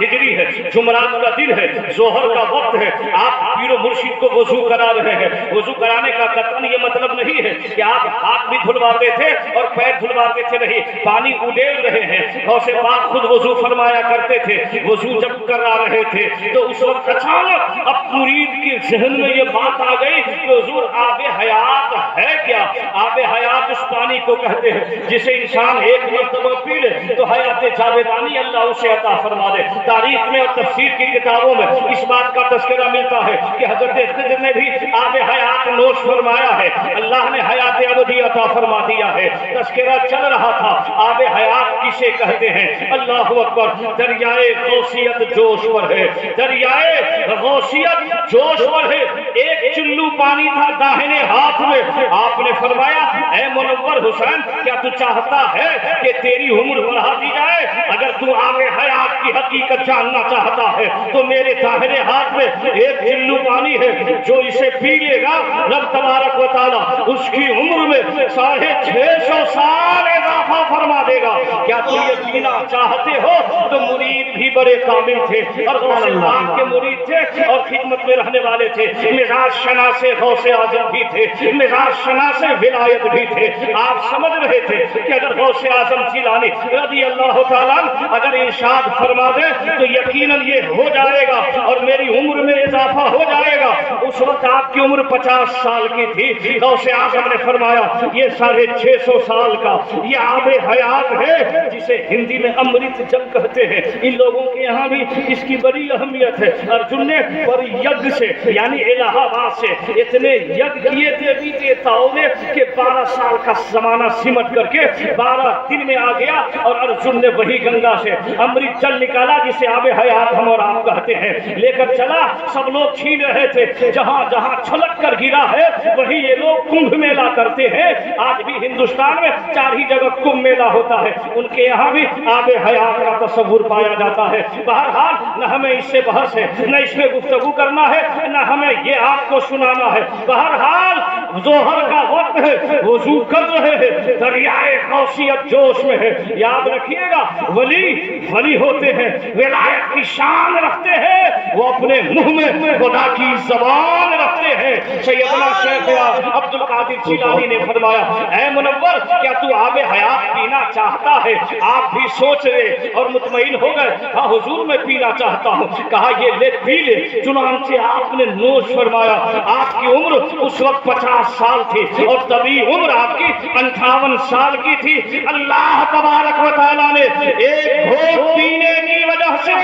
हिजरी है, जुमरात का दिन है, जोहर का वक्त है, आप पीरो मुर्शिद को वजू करा रहे हैं। वजू कराने का कतन ये मतलब नहीं है कि आप हाथ भी धुलवाते थे और पैर धुलवाते थे, नहीं, पानी उडेल रहे हैं। गौसे पाक खुद वजू फरमाया करते थे। वजू जब करा रहे थे तो उस वक्त अचानक अब मुरीद के जहन में ये बात आ गई कि हुजूर आबे हयात है क्या? आबे हयात उस पानी को कहते हैं जिसे इंसान एक मरतबा पी ले तो हयात जावेदानी अल्लाह उसे अता फरमा दे। तारीख में और तफसीर की किताबों में इस बात का तस्करा मिलता है कि हजरत खिज़र ने भी आबे हयात नोश फरमाया है, अल्लाह ने हयात अबदी अता फरमा दिया है। तस्करा चल रहा था आबे हयात किसे कहते हैं। अल्लाहु अकबर। दरियाए गौसियत जोश पर है, दरियाए गौसियत जोश पर है। एक चुल्लू पानी था दाहिने हाथ में। आपने फरमाया ऐ मुनव्वर हुसैन, क्या तू चाहता है कि तेरी उम्र बढ़ा दी जाए? अगर तू आगे हयात की हकीकत जानना चाहता है तो मेरे दाहिने हाथ में एक चुल्लू पानी है, जो इसे पी लेगा रब तबारक व तआला उसकी उम्र में 650 साल इजाफा फरमा देगा। क्या तुम ये पीना चाहते हो? तो मुरीद भी बड़े कामिल थे और गौसे पाक के मुरीद थे और खिदमत में रहने वाले थे। मिजाज शनासे गौसे आजम भी थे, मिजाज शनासे विलायत भी थे। आप समझ रहे थे कि अगर गौसे आजम जिलानी रज़ी अल्लाह तआला अगर इरशाद फरमा दे तो यकीनन ये हो जाएगा और मेरी उम्र में इजाफा हो जाएगा। उस वक्त आपकी उम्र 50 साल की थी। गौसे आजम ने फरमाया ये 650 साल का ये आबे हयात है, जिसे हिंदी में अमृत जल कहते हैं। इन लोगों के यहाँ भी इसकी बड़ी अहमियत है। अर्जुन ने पर यज्ञ से यानी इलाहाबाद से इतने यज्ञ किए थे बीते ताओ ने कि 12 साल का जमाना सिमट करके 12 दिन में आ गया और अर्जुन ने वही गंगा से अमृत जल निकाला जिसे आबे हयात हम और आप कहते हैं, लेकर चला। सब लोग छीन रहे थे, जहां जहां छलक कर गिरा है वही ये लोग कुंभ मेला करते हैं। आज भी हिंदुस्तान में 4 ही जगह कुंभ मेला होता है, उनके यहाँ भी आबे हयात का तस्वुर पाया जाता है। बहरहाल न हमें इससे बहस है, न इसमें गुफ्तगू करना है, न हमें ये आपको सुनाना है। बहरहाल जोहर का वक्त है, वजू कर रहे हैं, दरियाए गौसियत जोश में है। याद रखिएगा वली होते हैं, विलायत की शान रखते हैं, वो अपने मुंह में खुदा की जबान रखते हैं। सैयदना शेख अब्दुल कादिर जिलानी ने फरमाया ऐ मुनव्वर, क्या तू आबे हयात पीना चाहता है? आप भी सोच रहे और मुतमईन हो गए, हाँ हुजूर मैं पीना चाहता हूँ। कहा ये ले पी ले। चुनांचे आपने नोश फरमाया। आपकी उम्र उस वक्त 50 साल थी और तभी उम्र आपकी 58 साल की थी। अल्लाह तबारक व तआला ने एक घोट पीने की वजह से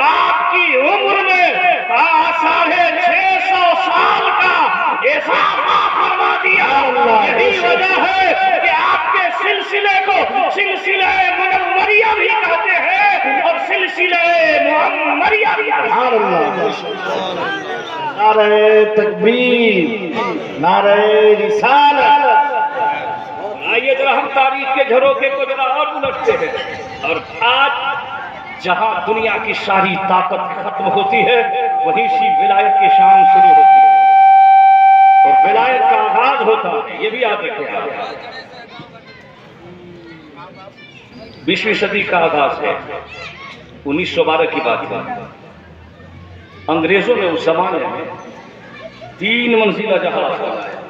आपकी उम्र में 650 साल का इजाफा फरमा दिया। यही वजह है कि आपके सिलसिले को सिलसिले मुनव्वरिया भी कहते हैं और सिलसिले मुहम्मदिया भी। नारे तकबीर, नारे रिसालत। आइए जरा हम तारीख के झरोखे को जरा और उलटते हैं और आज जहां दुनिया की सारी ताकत खत्म होती है वहीं सी विलायत की शान शुरू होती है और विलायत का आगाज होता है। ये भी याद रखें, 20वीं सदी का आगाज है। 1912 की बात है। अंग्रेजों ने उस जमाने में 3 मंजिला जहाज बनाया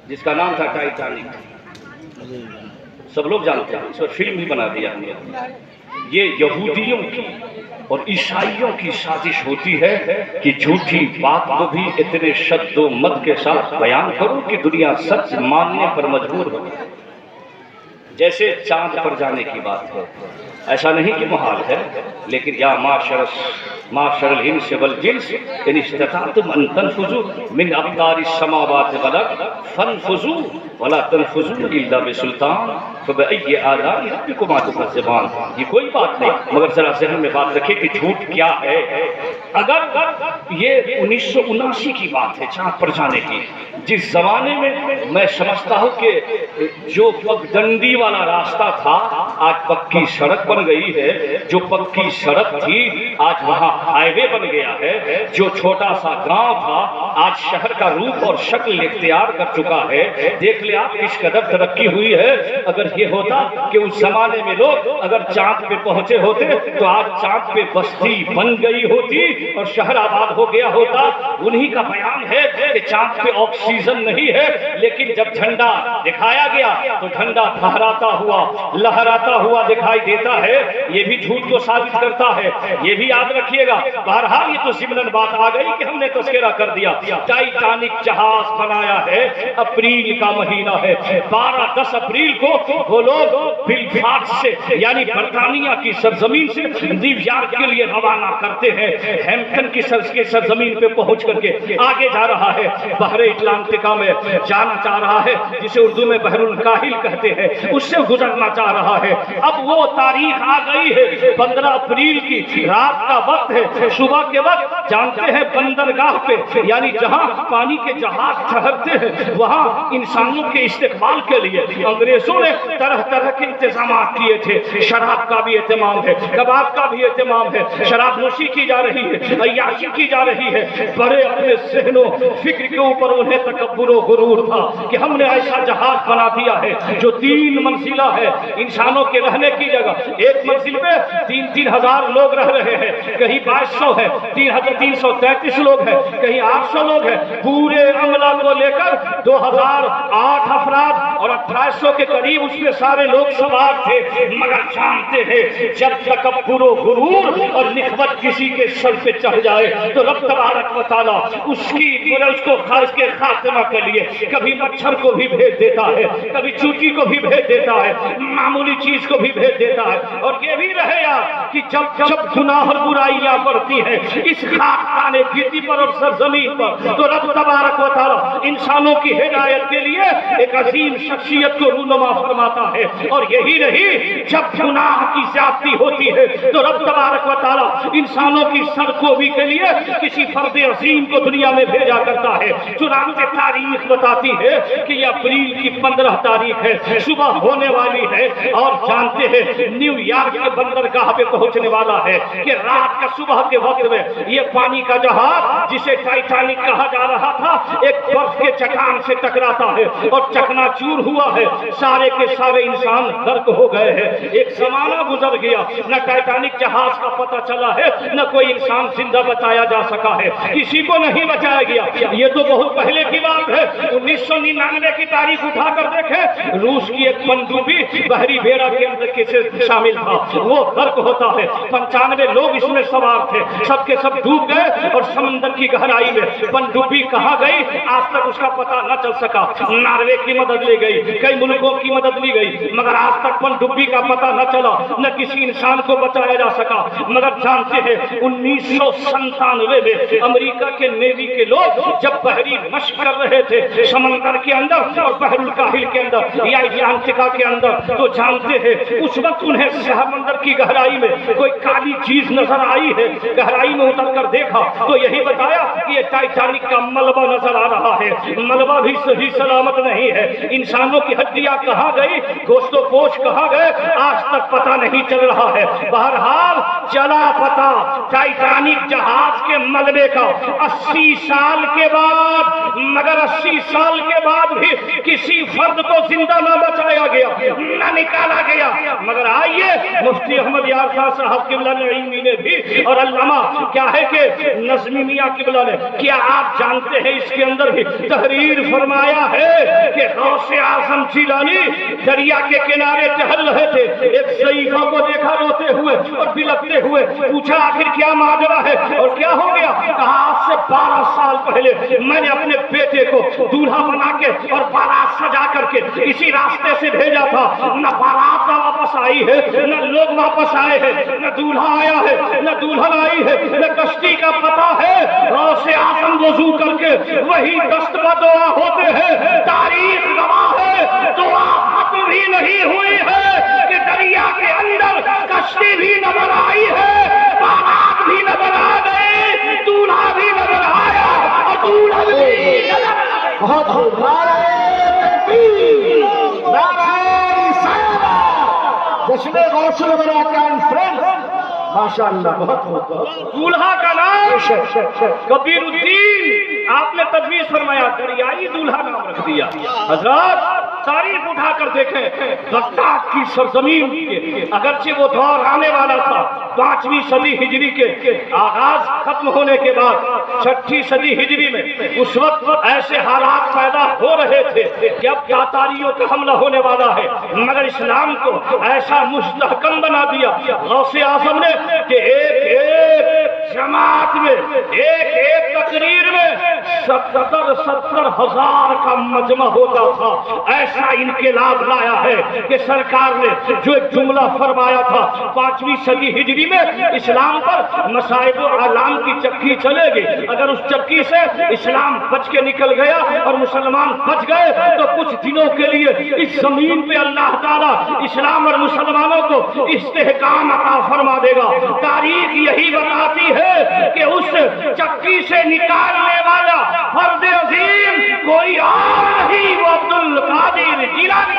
जिसका नाम था टाइटैनिक। सब लोग जानते हैं, इस पर फिल्म भी बना दिया हमने। ये यहूदियों की और ईसाइयों की साजिश होती है कि झूठी बात को भी इतने शद्दो मत के साथ बयान करो कि दुनिया सच मानने पर मजबूर हो। जैसे चांद पर जाने की बात है, ऐसा नहीं कि मुहाल है, लेकिन या माशरल इंस वल जिन्स इन इस्तताअतुम अन तनफुजू मिन अक़तारिस समावाति वल अर्द फनफुजू वला तनफुजू इल्ला बिसुल्तान फबिअय्यि आलाइ रब्बिकुमा तुकज़्ज़िबान। ये कोई बात नहीं, मगर जरा ज़हन में बात रखें कि झूठ क्या है। अगर ये 1979 की बात है चांद पर जाने की, जिस जमाने में मैं समझता हूँ कि जो पगडंडी वाला रास्ता था آج پکی سڑک بن گئی ہے، جو پکی سڑک تھی آج وہاں ہائی وے بن گیا ہے، جو چھوٹا سا گاؤں تھا آج شہر کا روپ اور شکل اختیار کر چکا ہے۔ دیکھ لیں آپ کس قدر ترقی ہوئی ہے۔ اگر یہ ہوتا کہ اس زمانے میں لوگ اگر چاند پہ پہنچے ہوتے تو آج چاند پہ بستی بن گئی ہوتی اور شہر آباد ہو گیا ہوتا۔ انہی کا بیان ہے کہ چاند پہ آکسیجن نہیں ہے، لیکن جب جھنڈا دکھایا گیا تو جھنڈا پھہراتا ہوا لہراتا ہوا دکھائی دیتا ہے۔ یہ بھی جھوٹ کو ثابت کرتا ہے، یہ بھی یاد رکھیے گا۔ بہرحال یہ تو ضمناً بات آ گئی کہ ہم نے تذکرہ کر دیا۔ ٹائٹینک جہاز بنایا ہے، اپریل کا مہینہ ہے، 12-10 اپریل کو وہ لوگ بلفاسٹ سے یعنی برطانیہ کی سرزمین سے نیو یارک کے لیے روانہ کرتے ہیں۔ ہیمپٹن کی سرزمین پہ پہنچ کر کے آگے جا رہا ہے، بحر اٹلانٹکا میں جانا چاہ رہا ہے، جسے اردو میں بحر الکاہل کہتے ہیں، اس سے گزرنا چاہ رہا ہے۔ اب وہ تاریخ آ گئی ہے، 15 اپریل کی رات کا وقت ہے، صبح کے وقت جانتے ہیں بندرگاہ پہ یعنی جہاں پانی کے جہاز ٹھہرتے ہیں وہاں انسانوں کے استقبال کے لیے انگریزوں نے طرح طرح کے انتظامات کیے تھے۔ شراب کا بھی اہتمام ہے، کباب کا بھی اہتمام ہے، شراب نوشی کی جا رہی ہے، عیاشی کی جا رہی ہے۔ بڑے اپنے ذہن و فکر کے اوپر انہیں تکبر و غرور تھا کہ ہم نے ایسا جہاز بنا دیا ہے جو 3 منزلہ ہے، انسانوں کے رہنے کی جگہ ایک منزل پہ 3-3 ہزار لوگ رہ رہے ہیں، کہیں 2200 ہے، 333 لوگ ہیں، کہیں 800 لوگ ہیں۔ پورے عملہ کو لے کر 2008 افراد اور 1800 کے قریب اس میں سارے لوگ سوار تھے۔ مگر جانتے ہیں جب تکبر و غرور اور نخوت کسی کے سر پہ چڑھ جائے تو رب تبارک و تعالیٰ اس کو خاص کے خاتمہ کے لیے کبھی مچھر کو بھی بھیج دیتا ہے، کبھی چوٹی کو بھی بھیج دیتا ہے، معمولی چیز کو بھی بھیج دیتا ہے۔ اور یہ بھی رہے یار کہ جب گناہ اور برائیاں بڑھتی ہیں اس خاکانہ گیتی پر اور سرزمین پر تو رب تبارک و تعالیٰ انسانوں کی ہدایت کے لیے ایک عظیم شخصیت کو رونما فرماتا ہے۔ اور یہی نہیں، جب گناہ کی زیادتی ہوتی ہے تو رب تبارک و تعالیٰ انسانوں کی سرکوبی کے لیے کسی فرد عظیم کو دنیا میں بھیجا کرتا ہے۔ چنانچہ تاریخ بتاتی ہے کہ یہ اپریل کی 15 تاریخ ہے، صبح ہونے والی ہے اور جانتے ہیں نیو یارک کے بندرگاہ پہ پہنچنے والا ہے کہ رات کا صبح کے وقت میں یہ پانی کا جہاز جسے ٹائٹینک کہا جا رہا تھا ایک برف کے چٹان سے ٹکراتا ہے اور چکنا چور ہوا ہے، سارے کے سارے انسان غرق ہو گئے ہیں۔ ایک زمانہ گزر گیا، نہ ٹائٹینک جہاز کا پتہ چلا ہے، نہ کوئی انسان زندہ بچایا جا سکا ہے، کسی کو نہیں بچایا گیا۔ یہ تو بہت پہلے کی بات ہے، 1999 کی تاریخ اٹھا کر دیکھیں، روس کی ایک پنڈوبی بحری بیڑا کے اندر کسی شامل تھا، وہ غرق ہوتا ہے، 95 لوگ اس میں سوار تھے، سب کے سب ڈوب گئے اور سمندر کی گہرائی میں پنڈوبی کہاں گئی آج تک اس کا پتہ نہ چل سکا۔ ناروے کی مدد لی گئی، کئی ملکوں کی مدد لی گئی، مگر آج تک پنڈوبی کا پتہ نہ چلا، نہ کسی انسان کو بچایا جا سکا۔ مگر جانتے ہیں 1997 میں امریکہ کے نیوی کے لوگ جب بحری مشق کر رہے تھے سمندر کے اندر اور بحر الکاہل کے اندر یا اٹلانٹکا کے اندر تو جانتے ہیں اس وقت انہیں سمندر کی گہرائی میں کوئی کالی چیز نظر آئی ہے۔ گہرائی میں اتر کر دیکھا تو یہی بتایا کہ یہ ٹائٹینک کا ملبہ نظر آ رہا ہے، ملبہ بھی صحیح سلامت نہیں ہے۔ انسانوں کی ہڈیاں کہاں گئی، گوشت و گوشت کہاں گئے، آج تک پتہ نہیں چل رہا ہے۔ بہرحال چلا پتہ ٹائٹینک جہاز کے ملبے کا 80 سال کے بعد، مگر 80 سال کے بعد بھی کسی فرد کو زندہ نہ بچایا گیا، نہ نکالا گیا۔ مگر آئیے مفتی احمد یار خان صاحب قبلہ نعیمی نے بھی اور علامہ کیا ہے کہ نظمی میاں قبلہ نے، کیا آپ جانتے ہیں اس کے اندر بھی تحریر فرمایا ہے کہ غوث اعظم جیلانی دریا کے کنارے ٹہل رہے تھے، ایک ضعیفہ کو دیکھا روتے ہوئے اور بلکتے ہوئے، پوچھا آخر کیا ماجرا ہے اور کیا ہو گیا؟ کہا آج سے 12 سال پہلے میں نے اپنے بیٹے کو دولہا بنا کے اور بارات سجا کر کے اسی راستے سے بھیجا تھا، نہ بارات واپس آئی ہے، نہ لوگ واپس آئے ہیں، نہ دولہا آیا ہے، نہ دولہن آئی ہے، نہ کشتی کا پتہ ہے۔ غوث اعظم وضو کر کے وہی دست با دعا ہوتے ہیں، تاریخ گواہ ہے، دعا ختم بھی نہیں ہوئی ہے کہ دریا کے اندر کشتی بھی نظر آئی ہے، بارات بھی نظر آ گئی، دولہا بھی نظر آیا اور دولہن بھی نظر آئی۔ بہت نعرہ تکبیر، نعرہ رسالت، جشن माशाअल्लाह, बहुत खूब। दूल्हा का नाम कबीर उद्दीन, आपने तजवीज फरमाया, दरियाई दूल्हा नाम रख दिया। हजरत तारीख उठाकर देखें बगदाद की सरजमीन के, अगरचे वो दौर आने वाला था 5वीं सदी हिजरी के आगाज खत्म होने के बाद 6ठी सदी हिजरी में, उस वक्त ऐसे हालात पैदा हो रहे थे कि अब तातारियों का हमला होने वाला है, मगर इस्लाम को ऐसा मुस्तहकम बना दिया गौसे आजम ने कि एक जमात में, एक तकरीर में 70 हजार का मजमा होता था। ऐसा इनकलाब लाया है कि सरकार ने जो एक जुमला फरमाया था 5वीं सदी हिजरी में, इस्लाम पर मसाइब और आलाम की चक्की चलेगी, अगर उस चक्की से इस्लाम बच के निकल गया और मुसलमान बच गए तो कुछ दिनों के लिए इस जमीन पे अल्लाह ताला इस्लाम और मुसलमानों को इस्तेहकाम अता फरमा देगा। तारीख यही बताती है कि उस चक्की से निकालने वाला फर्द अजीम कोई और नहीं, वो अब्दुल कादिर जिलानी।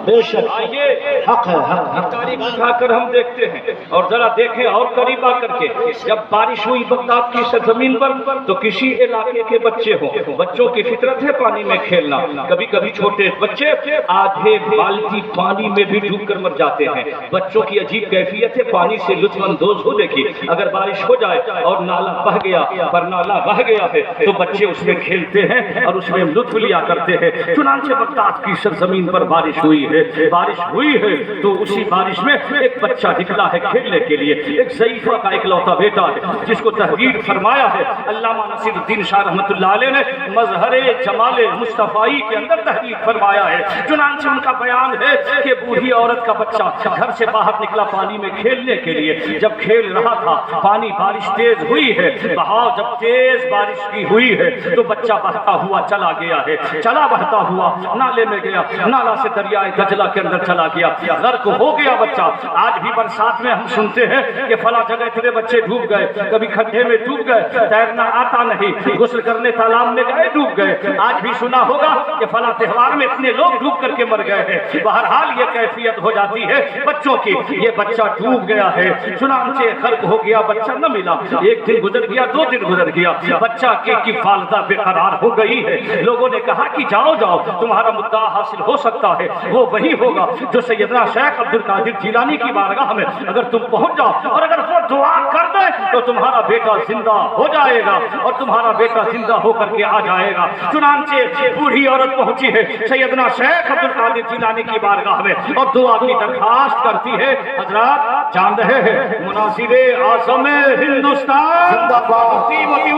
बेशक आइए हक है, हक है। तारीख उठाकर हम देखते हैं और जरा देखें और करीब आकर के, जब बारिश हुई बगदाद की सरजमीन पर तो किसी इलाके के बच्चे हों, बच्चों की फितरत है पानी में खेलना, कभी कभी छोटे बच्चे आधे बाल्टी पानी में भी डूब कर मर जाते हैं। बच्चों की अजीब कैफियत है, पानी से लुत्फ अंदोज हो। देखिए अगर बारिश हो जाए और नाला बह गया, पर नाला बह गया है तो बच्चे उसमें खेलते हैं और उसमें लुत्फ लिया करते हैं। चुनांचे बगदाद की सरजमीन पर बारिश हुई है, बारिश हुई है तो उसी बारिश में एक बच्चा निकला है खेलने के लिए, एक ज़ईफ़ा का इकलौता बेटा है जिसको तहरीर फरमाया है अल्लामा नसीरुद्दीन शाह रहमतुल्लाह अलैह ने मज़हरे जमाले मुस्तफ़ाई के अंदर तहरीर फरमाया है। चुनांचे उनका बयान है कि बूढ़ी औरत का बच्चा घर से बाहर निकला पानी में खेलने के लिए, जब खेल रहा था पानी, बारिश तेज हुई है, बहाव जब तेज बारिश की हुई है तो बच्चा बहता हुआ चला गया है, चला बहता हुआ नाले में गया, नाला से दरियाए दजला के अंदर चला गया, गर्क हो गया बच्चा। आज भी बरसात में हम सुनते हैं कि फला जगह इतने बच्चे डूब गए, कभी खड्डे में डूब गए, तैरना आता नहीं, गुस्ल करने तालाब में गए डूब गए। आज भी सुना होगा कि फला त्योहार में इतने लोग डूब करके मर गए हैं। बहरहाल ये कैफियत हो जाती है बच्चों की, ये बच्चा डूब गया है, चुनांचे गर्क हो गया, बच्चा न मिला, एक दिन गुजर गया, 2 दिन गुजर गया, बच्चा की फालदा बेकरार हो गई है। लोगों ने कहा कि जाओ जाओ तुम्हारा मुद्दा हासिल हो सकता है, वो वही होगा जो सैयदना शेख अब्दुल कादिर जिलानी की बारगाह में अगर तुम पहुंच जाओ और अगर वो दुआ कर दे तो तुम्हारा बेटा जिंदा हो जाएगा और तुम्हारा बेटा जिंदा होकर के आ जाएगा। चुनांचे बूढ़ी औरत पहुंची है सैयदना शेख अब्दुल कादिर जिलानी की बारगाह में और दुआ की दरखास्त करती है। हजरत जान रहे हैं मुनासिरे आज़म हिंदुस्तान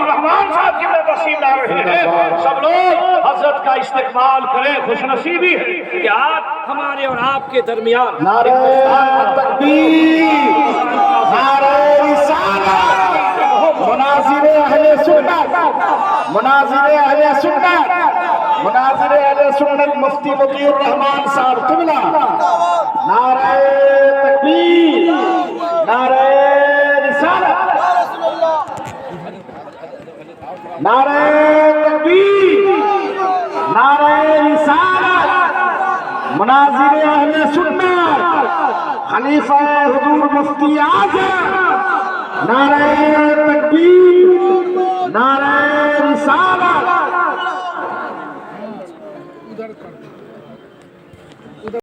रहमान साहब की तशरीफ ला रहे हैं, सब लोग हजरत का इस्तेकबाल करें। खुशनसीबी है कि आज हमारे और आपके दरमियान नारे तकबीर, नारे रिसालत, मुनाज़िरे अहले सुन्नत, मुनाज़िरे अहले सुन्नत, मुनाज़िरे अहले सुन्नत मुफ्ती बकीर रहमान साहब किबला। नारे तकबीर, नारे रिसालत, नारे तकबीर, नारे रिसालत, मुनाज़िरे अहले सुन्नत, खलीफा हुजूर मुफ्ती आज़म। नारे तकबीर, नारे रिसालत।